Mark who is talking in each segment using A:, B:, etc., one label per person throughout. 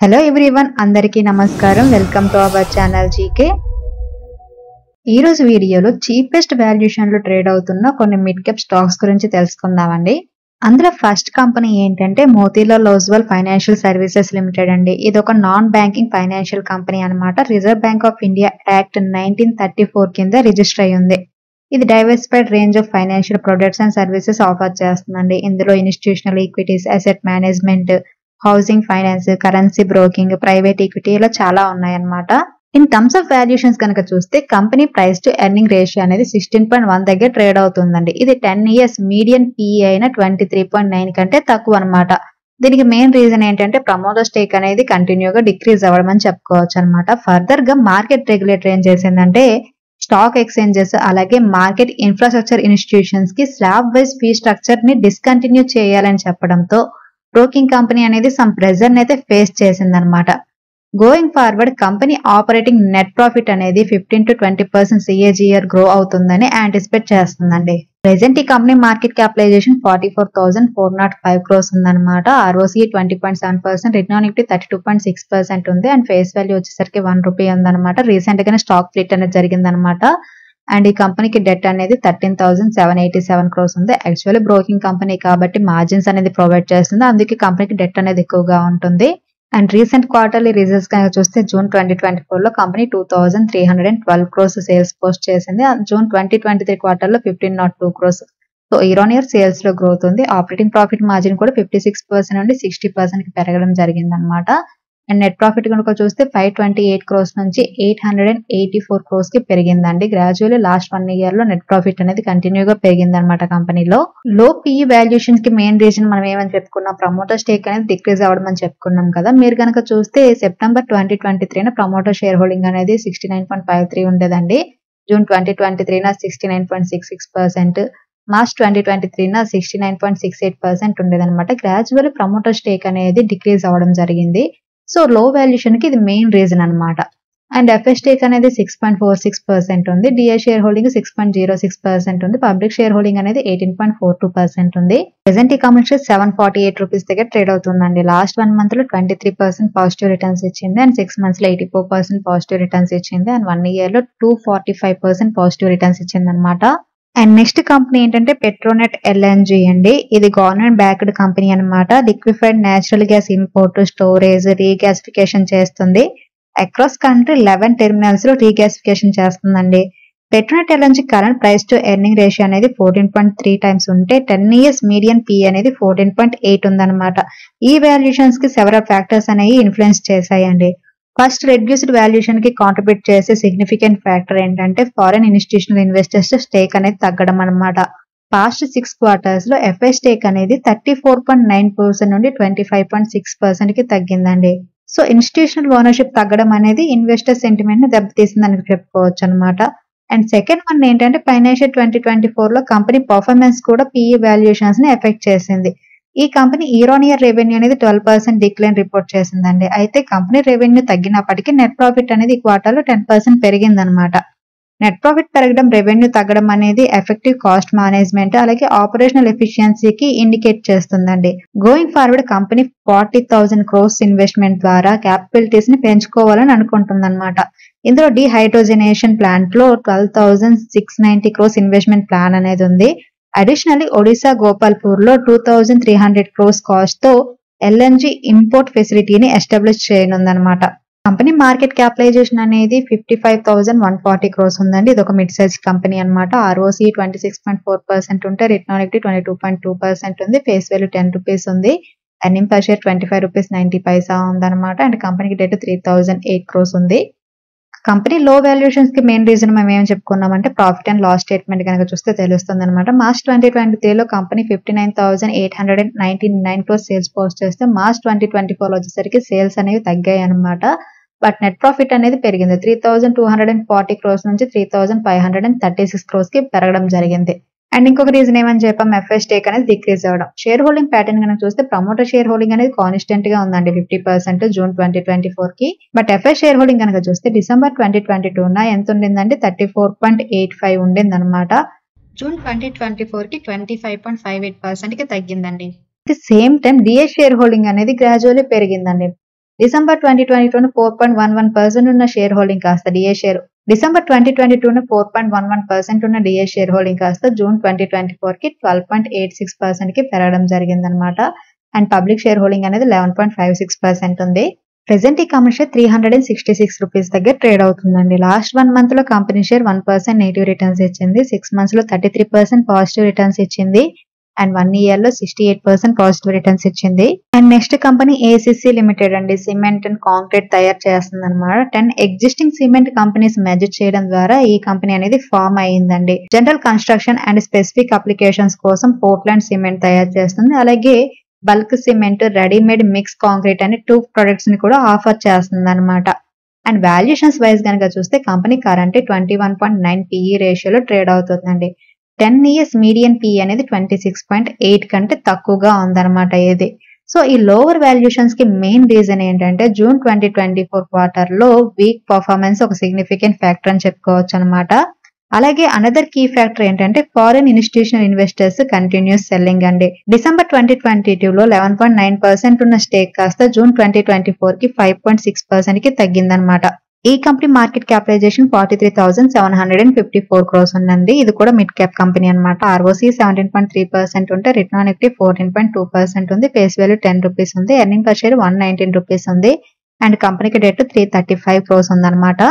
A: Hello everyone, అందరికీ నమస్కారం. Welcome to our channel GK. ఈ రోజు వీడియోలో చీపెస్ట్ వాల్యుయేషన్ లో ట్రేడ్ అవుతున్న కొన్ని మిడ్ క్యాప్ స్టాక్స్ గురించి తెలుసుకుందామండి. అందులో ఫస్ట్ కంపెనీ ఏంటంటే Motilal Oswal financial services limited అండి. ఇది ఒక నాన్ బ్యాంకింగ్ ఫైనాన్షియల్ కంపెనీ అన్నమాట. Reserve bank of India act 1934 కింద రిజిస్టర్ అయి ఉంది. ఇది diversified range of financial products and services offer చేస్తుందండి. ఇందులో institutional equities, asset management, housing finance, currency broking, private equity ఇలా చాలా ఉన్నాయన్నమాట. ఇన్ టర్మ్స్ ఆఫ్ వాల్యుయేషన్స్ కనుక చూస్తే company price to earning ratio అనేది 16.1 దగ్గర ట్రేడ్ అవుతుందండి. ఇది 10 years మీడియన్ పిఈ అయిన 23.9 కంటే తక్కువ అనమాట. దీనికి మెయిన్ రీజన్ ఏంటంటే ప్రమోటర్ స్టేక్ అనేది కంటిన్యూగా డిక్రీజ్ అవ్వడం అని చెప్పుకోవచ్చు అనమాట. ఫర్దర్ గా మార్కెట్ రెగ్యులేటర్ ఏం చేసిందంటే స్టాక్ ఎక్స్చేంజెస్ అలాగే మార్కెట్ ఇన్ఫ్రాస్ట్రక్చర్ ఇన్స్టిట్యూషన్స్ కి స్లాబ్ వైజ్ ఫీ స్ట్రక్చర్ ని డిస్కంటిన్యూ చేయాలని చెప్పడంతో బ్రోకింగ్ కంపెనీ అనేది సమ్ ప్రెజర్ అయితే ఫేస్ చేసిందనమాట. Going forward company operating net profit అనేది 15 to 20% CAGR గ్రో అవుతుందని యాంటిసిపేట్ చేస్తుందండి. ప్రెసెంట్ ఈ కంపెనీ మార్కెట్ క్యాపిటలైజేషన్ 44,405 crores ఉందన్నమాట. ROCE 20.7%, రిటర్న్ ఆన్ ఈక్విటీ 32.6% ఉంది. అండ్ ఫేస్ వాల్యూ వచ్చేసరికి ₹1 ఉందన్నమాట. రీసెంట్ గానే స్టాక్ స్ప్లిట్ అనేది జరిగిందనమాట. అండ్ ఈ కంపెనీకి డెట్ అనేది 13,787 crores ఉంది. యాక్చువల్లీ బ్రోకింగ్ కంపెనీ కాబట్టి మార్జిన్స్ అనేది ప్రొవైడ్ చేస్తుంది, అందుకే కంపెనీకి డెట్ అనేది ఎక్కువగా ఉంటుంది. అండ్ రీసెంట్ క్వార్టర్లీ రిజల్ట్స్ కనుక చూస్తే జూన్ 2024 లో కంపెనీ 2,312 crores సేల్స్ పోస్ట్ చేసింది. జూన్ 2023 క్వార్టర్ లో 1,502 crores. So year year sales లో గ్రోత్ ఉంది. ఆపరేటింగ్ ప్రాఫిట్ మార్జిన్ కూడా 56% నుండి 60% కి పెరగడం జరిగింది అనమాట. అండ్ నెట్ ప్రాఫిట్ కనుక చూస్తే 528 crores నుంచి 884 crores కి పెరిగిందండి. గ్రాడ్యువల్లీ లాస్ట్ 1 year లో నెట్ ప్రాఫిట్ అనేది కంటిన్యూగా పెరిగింది అనమాట కంపెనీలో. లో పిఈ వాల్యుయేషన్స్ కి మెయిన్ రీజన్ మనం ఏమని చెప్పుకున్నాం, ప్రమోటర్ స్టేక్ అనేది డిక్రీజ్ అవ్వడం అని చెప్పుకున్నాం కదా. మీరు కనుక చూస్తే సెప్టెంబర్ 2023 ప్రమోటర్ షేర్ హోల్డింగ్ అనేది 69.53 ఉండేదండి. జూన్ 2023 69.66%, మార్చ్ 2023 69.68% ఉండేదన్నమాట. గ్రాడ్యువల్లీ ప్రమోటర్ స్టేక్ అనేది డిక్రీజ్ అవ్వడం జరిగింది. సో లో వాల్యుయేషన్ కి ఇది మెయిన్ రీజన్ అనమాట. అండ్ ఎఫ్ఎస్ స్టేక్ అనేది 6.46% ఉంది. డిఐ షేర్ హోల్డింగ్ 6.06% ఉంది. పబ్లిక్ షేర్ హోల్డింగ్ అనేది 18.42% ఉంది. ప్రెసెంట్ ఈ కంపెనీ ₹748 దగ్గర ట్రేడ్ అవుతుందండి. లాస్ట్ 1 month లో 23% పాజిటివ్ రిటర్న్స్ ఇచ్చింది. అండ్ 6 months లో 84% పాజిటివ్ రిటర్న్స్ ఇచ్చింది. అండ్ 1 year లో 245% పాజిటివ్ రిటర్న్స్ ఇచ్చింది అనమాట. అండ్ నెక్స్ట్ కంపెనీ ఏంటంటే పెట్రోనెట్ ఎల్ఎన్జీ అండి. ఇది గవర్నమెంట్ బ్యాక్డ్ కంపెనీ అనమాట. Liquefied natural gas import, storage, regasification చేస్తుంది. అక్రాస్ కంట్రీ 11 టెర్మినల్స్ లో రీగ్యాసిఫికేషన్ చేస్తుందండి. Petronet LNG current price to earning ratio అనేది 14.3 times ఉంటే 10 years మీడియన్ పి అనేది 14.8 ఉందన్నమాట. ఈ వాల్యుయేషన్స్ కి సెవరల్ ఫ్యాక్టర్స్ అనేవి ఇన్ఫ్లుయెన్స్ చేశాయండి. ఫస్ట్ రెడ్యూస్డ్ వాల్యుయేషన్ కి కాంట్రిబ్యూట్ చేసే సిగ్నిఫికెంట్ ఫ్యాక్టర్ ఏంటంటే ఫారెన్ ఇన్స్టిట్యూషనల్ ఇన్వెస్టర్స్ స్టేక్ అనేది తగ్గడం అనమాట. పాస్ట్ 6 quarters లో ఎఫ్ఐ స్టేక్ అనేది 34.9% నుండి 25.6% కి తగ్గిందండి. సో ఇన్స్టిట్యూషనల్ ఓనర్షిప్ తగ్గడం అనేది ఇన్వెస్టర్ సెంటిమెంట్ ని దెబ్బతీసిందని చెప్పుకోవచ్చు అనమాట. అండ్ సెకండ్ వన్ ఏంటంటే ఫైనాన్షియల్ 2024 లో కంపెనీ పర్ఫార్మెన్స్ కూడా పిఈ వాల్యుయేషన్స్ ని ఎఫెక్ట్ చేసింది. ఈ company year on year revenue అనేది 12% డిక్లైన్ రిపోర్ట్ చేసిందండి. అయితే కంపెనీ రెవెన్యూ తగ్గినప్పటికీ నెట్ ప్రాఫిట్ అనేది ఈ క్వార్టర్ లో 10% పెరిగిందనమాట. నెట్ ప్రాఫిట్ పెరగడం, రెవెన్యూ తగ్గడం అనేది ఎఫెక్టివ్ కాస్ట్ మేనేజ్మెంట్ అలాగే ఆపరేషనల్ ఎఫిషియన్సీకి ఇండికేట్ చేస్తుందండి. Going forward company 40,000 crores investment ద్వారా క్యాపబిలిటీస్ ని పెంచుకోవాలని అనుకుంటుందన్నమాట. ఇందులో డిహైడ్రోజనేషన్ ప్లాంట్ లో 12,690 crores ఇన్వెస్ట్మెంట్ ప్లాన్ అనేది ఉంది. అడిషనల్లీ ఒడిశా గోపాల్పూర్ లో 2,300 crores కాస్ట్ తో ఎల్ఎన్జీ ఇంపోర్ట్ ఫెసిలిటీని ఎస్టాబ్లిష్ చేయనుందన్నమాట. కంపెనీ మార్కెట్ క్యాపిటలైజేషన్ అనేది 55,140 crores ఉందండి. ఇది ఒక మిడ్ సైజ్ కంపెనీ అనమాట. ROCE 26.4% ఉంటే రిటర్న్ ఆన్ ఈక్విటీ 22.2% ఉంది. ఫేస్ వాల్యూ ₹10 ఉంది. ఎర్నింగ్ పర్ షేర్ ₹25.90 ఉందన్నమాట. అండ్ కంపెనీకి డెట్ 3,008 crores ఉంది. కంపెనీ లో వాల్యుయేషన్స్ కి మెయిన్ రీజన్ మేము ఏం చెప్పుకున్నామంటే ప్రాఫిట్ అండ్ లాస్ స్టేట్మెంట్ కనుక చూస్తే తెలుస్తుంది అనమాట. మార్చ్ 2023 లో కంపెనీ 59,899 crores సేల్స్ పోస్ట్ చేస్తే మార్చ్ 2024 లో వచ్చేసరికి సేల్స్ అనేవి తగ్గాయి అనమాట. బట్ నెట్ ప్రాఫిట్ అనేది పెరిగింది. 3,240 crores నుంచి 3,536 crores కి పెరగడం జరిగింది. అండ్ ఇంకొక రీజన్ ఏమని చెప్పాం, ఎఫ్ఐ స్టేక్ అనేది డిక్రీజ్ అవ్వడం. షేర్ హోల్డింగ్ ప్యాటర్న్ కనుక చూస్తే ప్రమోటర్ షేర్ హోల్డింగ్ అనేది కాన్స్టెంట్ గా ఉందండి 50% జూన్ 2024 కి. బట్ ఎఫ్ఐ షేర్ హోల్డింగ్ కనుక చూస్తే డిసెంబర్ 2022 ఎంత ఉండిందంటే 34.85 ఉండింది అనమాట. జూన్ 2024 కి 25.58% కి తగ్గిందండి. At the same time DI share holding అనేది గ్రాడ్యువల్లీ పెరిగిందండి. డిసెంబర్ 2022 4.11% ఉన్న షేర్ హోల్డింగ్ కాస్త డిసెంబర్ 2022 4.11% ఉన్న డిఏ షేర్ హోల్డింగ్ కాస్త జూన్ 2024 కి 12.86% కి పెరగడం జరిగిందనమాట. అండ్ పబ్లిక్ షేర్ హోల్డింగ్ అనేది 11.56% ఉంది. ప్రెసెంట్ ఈ కంపెనీ షేర్ 366 రూపీస్ దగ్గర ట్రేడ్ అవుతుందండి. లాస్ట్ 1 మంత్ లో కంపెనీ షేర్ 1% నెగిటివ్ రిటర్న్స్ ఇచ్చింది, 6 మంత్స్ లో 33% పాజిటివ్ రిటర్న్స్ ఇచ్చింది, అండ్ 1 ఇయర్ లో 68% పాజిటివ్ రిటర్న్స్ ఇచ్చింది. And next company ACC limited అండి. సిమెంట్ అండ్ కాంక్రీట్ తయారు చేస్తుంది అనమాట. 10 ఎగ్జిస్టింగ్ సిమెంట్ కంపెనీస్ మెర్జ్ చేయడం ద్వారా ఈ కంపెనీ అనేది ఫామ్ అయ్యిందండి. General construction and specific applications కోసం పోర్ట్లాండ్ సిమెంట్ తయారు చేస్తుంది. అలాగే bulk cement, readymade mix concrete అనే 2 ప్రొడక్ట్స్ ని కూడా ఆఫర్ చేస్తుంది అనమాట. అండ్ వాల్యుయేషన్స్ వైజ్ కనుక చూస్తే కంపెనీ కరెంట్ 21.9 PE రేషియోలో ట్రేడ్ అవుతుందండి. 10 years మీడియన్ PE అనేది 26.8 కంటే తక్కువగా ఉందన్నమాట ఇది. సో ఈ లోవర్ వాల్యుయేషన్స్ కి మెయిన్ రీజన్ ఏంటంటే జూన్ 2024 క్వార్టర్ లో వీక్ పర్ఫార్మెన్స్ ఒక సిగ్నిఫికెంట్ ఫ్యాక్టర్ అని చెప్పుకోవచ్చు అనమాట. అలాగే అనదర్ కీ ఫ్యాక్టర్ ఏంటంటే foreign institutional investors continuous selling అండి. డిసెంబర్ 2022 లో 11.9% ఉన్న స్టేక్ కాస్త జూన్ 2024 కి 5.6% కి తగ్గిందనమాట. ఈ కంపెనీ మార్కెట్ క్యాపిటలైజేషన్ 43,754 crores ఉందండి. ఇది కూడా మిడ్ క్యాప్ కంపెనీ అనమాట. ROC 17.3% ఉంటే రిటర్న్ ఆన్ ఈక్విటీ 14.2% ఉంది. ఫేస్ వాల్యూ 10 రూపీస్ ఉంది. ఎర్నింగ్ పర్ షేర్ 119 రూపీస్ ఉంది. అండ్ కంపెనీకి డెట్ 335 crores ఉందన్నమాట.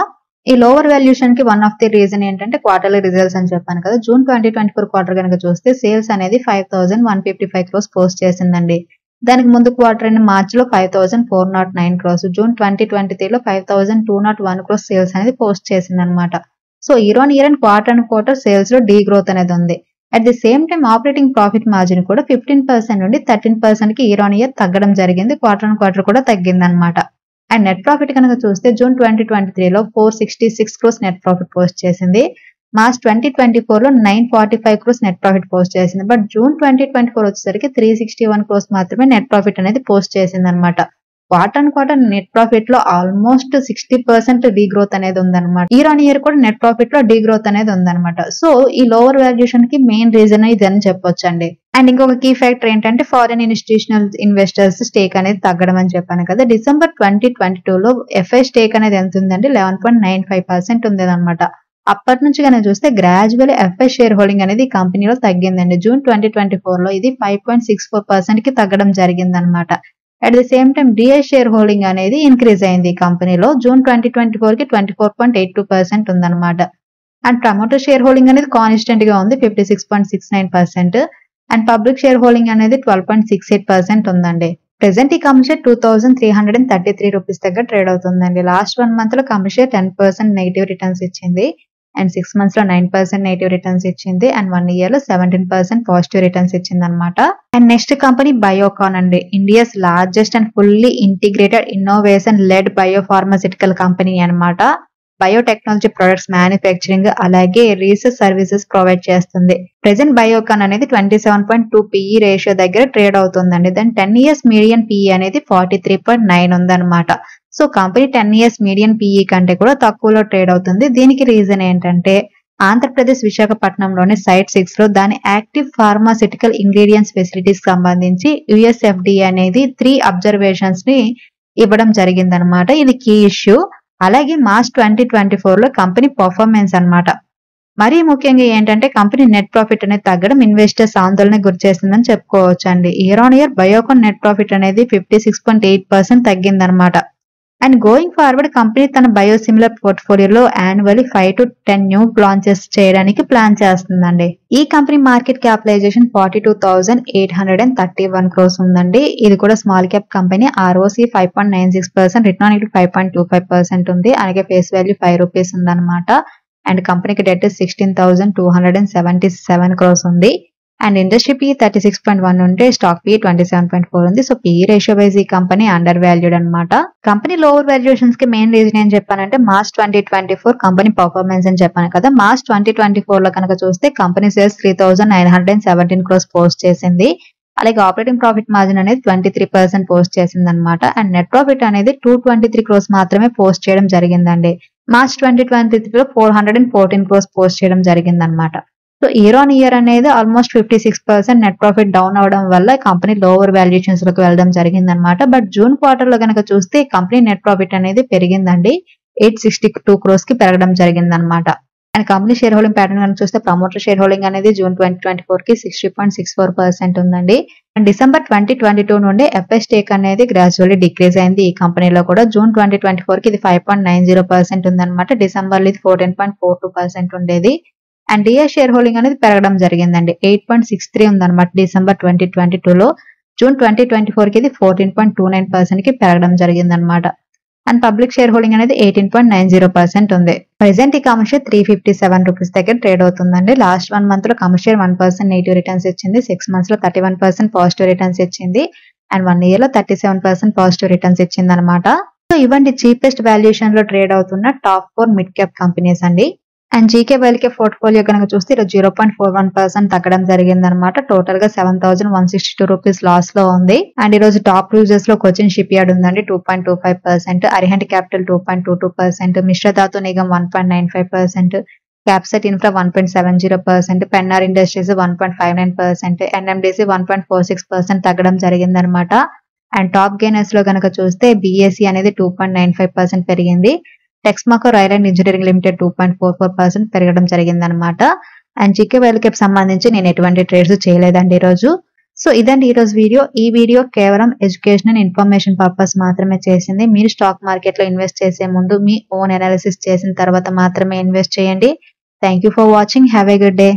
A: ఈ లోవర్ వాల్యుయేషన్ కి వన్ ఆఫ్ ది రీజన్ ఏంటంటే క్వార్టర్లీ రిజల్ట్స్ అని చెప్పాను కదా. జూన్ 2024 క్వార్టర్ కనుక చూస్తే సేల్స్ అనేది 5,155 crores పోస్ట్ చేసిందండి. దానికి ముందు క్వార్టర్ అయిన మార్చ్ లో 5,409 crores, జూన్ 2023 లో 5,201 crores సేల్స్ అనేది పోస్ట్ చేసింది అనమాట. So year on year and quarter sales లో డీ గ్రోత్ అనేది ఉంది. At the same time operating profit margin కూడా 15% నుండి 13% కి ఇయర్ ఆన్ ఇయర్ తగ్గడం జరిగింది. క్వార్టర్ ఆన్ క్వార్టర్ కూడా తగ్గింది అనమాట. అండ్ నెట్ ప్రాఫిట్ కనుక చూస్తే జూన్ 2023 లో 466 crores నెట్ ప్రాఫిట్ పోస్ట్ చేసింది. మార్చ్ 2024 లో 945 crores నెట్ ప్రాఫిట్ పోస్ట్ చేసింది. బట్ జూన్ 2024 వచ్చేసరికి 361 crores మాత్రమే నెట్ ప్రాఫిట్ అనేది పోస్ట్ చేసింది అనమాట. Quarter on quarter net profit లో ఆల్మోస్ట్ 60% డీ గ్రోత్ అనేది ఉందన్నమాట. ఇయర్ ఆన్ ఇయర్ కూడా నెట్ ప్రాఫిట్ లో డీ గ్రోత్ అనేది ఉందన్నమాట. సో ఈ లోవర్ వాల్యుయేషన్ కి మెయిన్ రీజన్ ఇదని చెప్పొచ్చండి. అండ్ ఇంకొక కీ ఫ్యాక్టర్ ఏంటంటే ఫారిన్ ఇన్స్టిట్యూషనల్ ఇన్వెస్టర్స్ స్టేక్ అనేది తగ్గడం అని చెప్పాను కదా. డిసెంబర్ 2022 లో ఎఫ్ఐ స్టేక్ అనేది ఎంత ఉందండి, 11.95% ఉంది అనమాట. అప్పటి నుంచి కనుక చూస్తే గ్రాడ్యువల్ ఎఫ్ఐ షేర్ హోల్డింగ్ అనేది ఈ కంపెనీలో తగ్గిందండి. జూన్ 2024 లో ఇది 5.64% కి తగ్గడం జరిగింది అనమాట. At the same time DI share holding అనేది ఇంక్రీజ్ అయింది ఈ కంపెనీలో. జూన్ 2024 కి 24.82% ఉందన్నమాట. అండ్ ప్రమోటర్ షేర్ హోల్డింగ్ అనేది కాన్స్టెంట్ గా ఉంది, 56.69%. అండ్ పబ్లిక్ షేర్ హోల్డింగ్ అనేది 12.68% ఉందండి. ప్రెసెంట్ ఈ కంపెనీ షేర్ 2,333 రూపీస్ దగ్గర ట్రేడ్ అవుతుందండి. లాస్ట్ 1 మంత్ లో కంపెనీ షేర్ 10% నెగిటివ్ రిటర్న్స్ ఇచ్చింది. అండ్ 6 months లో 9% నెగిటివ్ రిటర్న్స్ ఇచ్చింది. అండ్ 1 year లో 17% పాజిటివ్ రిటర్న్స్ ఇచ్చింది అనమాట. అండ్ నెక్స్ట్ కంపెనీ బయోకాన్ అండి. India's largest and fully integrated innovation led biopharmaceutical company అనమాట. బయోటెక్నాలజీ ప్రొడక్ట్స్ మ్యానుఫ్యాక్చరింగ్ అలాగే రీసెర్చ్ సర్వీసెస్ ప్రొవైడ్ చేస్తుంది. ప్రెసెంట్ బయోకాన్ అనేది 27.2 PE రేషియో దగ్గర ట్రేడ్ అవుతుందండి. దాని 10 years మీడియన్ PE అనేది 43.9 ఉందన్నమాట. So company 10 years median PE కంటే కూడా తక్కువలో ట్రేడ్ అవుతుంది. దీనికి రీజన్ ఏంటంటే ఆంధ్రప్రదేశ్ విశాఖపట్నంలోని సైట్ 6 లో దాని యాక్టివ్ ఫార్మాసిటికల్ ఇంగ్రీడియంట్స్ ఫెసిలిటీస్ సంబంధించి USFDA అనేది 3 అబ్జర్వేషన్స్ ని ఇవ్వడం జరిగిందనమాట. ఇది కీ ఇష్యూ. అలాగే మార్చ్ 2024 లో కంపెనీ పర్ఫార్మెన్స్ అన్నమాట. మరీ ముఖ్యంగా ఏంటంటే కంపెనీ నెట్ ప్రాఫిట్ అనేది తగ్గడం ఇన్వెస్టర్స్ ఆందోళన గురి చేస్తుందని చెప్పుకోవచ్చు అండి. Year on year Biocon net profit అనేది 56.8% తగ్గిందనమాట. అండ్ గోయింగ్ ఫార్వర్డ్ కంపెనీ తన బయోసిమిలర్ పోర్ట్ఫోలియోలో యాన్యువల్లీ 5 to 10 న్యూ లాంచెస్ చేయడానికి ప్లాన్ చేస్తుందండి. ఈ కంపెనీ మార్కెట్ క్యాపిటలైజేషన్ 42,831 crores ఉందండి. ఇది కూడా small cap company. ROC 5.96%, return on equity 5.25% ఉంది. అలాగే ఫేస్ వాల్యూ 5 రూపీస్ ఉందన్నమాట. అండ్ కంపెనీకి డెట్ 16,277 crores ఉంది. అండ్ ఇండస్ట్రీ PE 36.1 ఉంటే స్టాక్ PE 27.4 ఉంది. సో PE రేషియో వైజ్ ఈ కంపెనీ అండర్ వాల్యూడ్ అనమాట. కంపెనీ లోవర్ వాల్యుయేషన్స్ కి మెయిన్ రీజన్ ఏం చెప్పానంటే మార్చ్ 2024 కంపెనీ పర్ఫార్మెన్స్ అని చెప్పాను కదా. మార్చ్ 2024 లో కనుక చూస్తే కంపెనీ సేల్స్ 3,917 crores పోస్ట్ చేసింది. అలాగే ఆపరేటింగ్ ప్రాఫిట్ మార్జిన్ అనేది 23% పోస్ట్ చేసింది అనమాట. అండ్ నెట్ ప్రాఫిట్ అనేది 223 crores మాత్రమే పోస్ట్ చేయడం జరిగిందండి. మార్చ్ 2023 లో 414 crores పోస్ట్ చేయడం జరిగింది అనమాట. సో ఇయర్ ఆన్ ఇయర్ అనేది ఆల్మోస్ట్ 56% నెట్ ప్రాఫిట్ డౌన్ అవడం వల్ల కంపెనీ లోవర్ వాల్యుయేషన్స్ లోకి వెళ్ళడం జరిగిందనమాట. బట్ జూన్ క్వార్టర్ లో కనుక చూస్తే కంపెనీ నెట్ ప్రాఫిట్ అనేది పెరిగిందండి. 862 crores కి పెరగడం జరిగిందనమాట. And company share holding pattern కనుక చూస్తే ప్రమోటర్ షేర్ హోల్డింగ్ అనేది జూన్ 2024 కి 60.64% ఉందండి. అండ్ డిసెంబర్ 2022 నుండి ఎఫ్ఐ స్టేక్ అనేది గ్రాడ్యువల్లీ డిక్రీజ్ అయింది ఈ కంపెనీలో కూడా. జూన్ 2024 కి ఇది 5.90% ఉందన్నమాట. డిసెంబర్ లో ఇది 14.42% ఉండేది. అండ్ డిఐ షేర్ హోల్డింగ్ అనేది పెరగడం జరిగిందండి. 8.63 ఉందన్నమాట డిసెంబర్ 2022 లో. జూన్ 2024 కి ఇది 14.29% కి పెరగడం జరిగిందనమాట. అండ్ పబ్లిక్ షేర్ హోల్డింగ్ అనేది 18.90% ఉంది. ప్రెసెంట్ ఈ కామన్ షేర్ 357 రూపీస్ దగ్గర ట్రేడ్ అవుతుందండి. లాస్ట్ 1 month లో కామన్ షేర్ 1% నెగిటివ్ రిటర్న్స్ ఇచ్చింది. 6 months లో 31% పాజిటివ్ రిటర్న్స్ ఇచ్చింది. అండ్ 1 year లో 37% పాజిటివ్ రిటర్న్స్ ఇచ్చింది అనమాట. సో ఇవ్వండి చీపెస్ట్ వాల్యుయేషన్ లో ట్రేడ్ అవుతున్న టాప్ 4 మిడ్ క్యాప్ కంపెనీస్ అండి. అండ్ జీకే వైల్కే పోర్ట్ఫోలియో కనుక చూస్తే 0.41% తగ్గడం జరిగింది అనమాట. టోటల్ గా 7,162 రూపీస్ లాస్ లో ఉంది. అండ్ ఈ రోజు టాప్ యూజర్స్ లో కొచ్చిన్ షిప్ యార్డ్ ఉందండి 2.25%, అరిహంట్ క్యాపిటల్ 2.22%, మిశ్ర ధాతు నిగమ్ 1.95%, క్యాప్సెట్ ఇన్ఫ్రా 1.70%, పెన్నార్ ఇండస్ట్రీస్ 1.59%, ఎన్ఎండిసి 1.46% తగ్గడం జరిగింది అనమాట. అండ్ టాప్ గెయినర్స్ లో కనుక చూస్తే బిఎస్సి అనేది 2.95% పెరిగింది. Texmaco rail and engineering limited 2.44% పెరగడం జరిగిందనమాట. అండ్ జీకే వైల్కేప్ సంబంధించి నేను ఎటువంటి ట్రేడ్స్ చేయలేదండి ఈరోజు. సో ఇదండి ఈరోజు వీడియో. ఈ వీడియో కేవలం ఎడ్యుకేషన్ అండ్ ఇన్ఫర్మేషన్ పర్పస్ మాత్రమే చేసింది. మీరు స్టాక్ మార్కెట్ లో ఇన్వెస్ట్ చేసే ముందు మీ ఓన్ అనాలిసిస్ చేసిన తర్వాత మాత్రమే ఇన్వెస్ట్ చేయండి. Thank you for watching. Have a good day.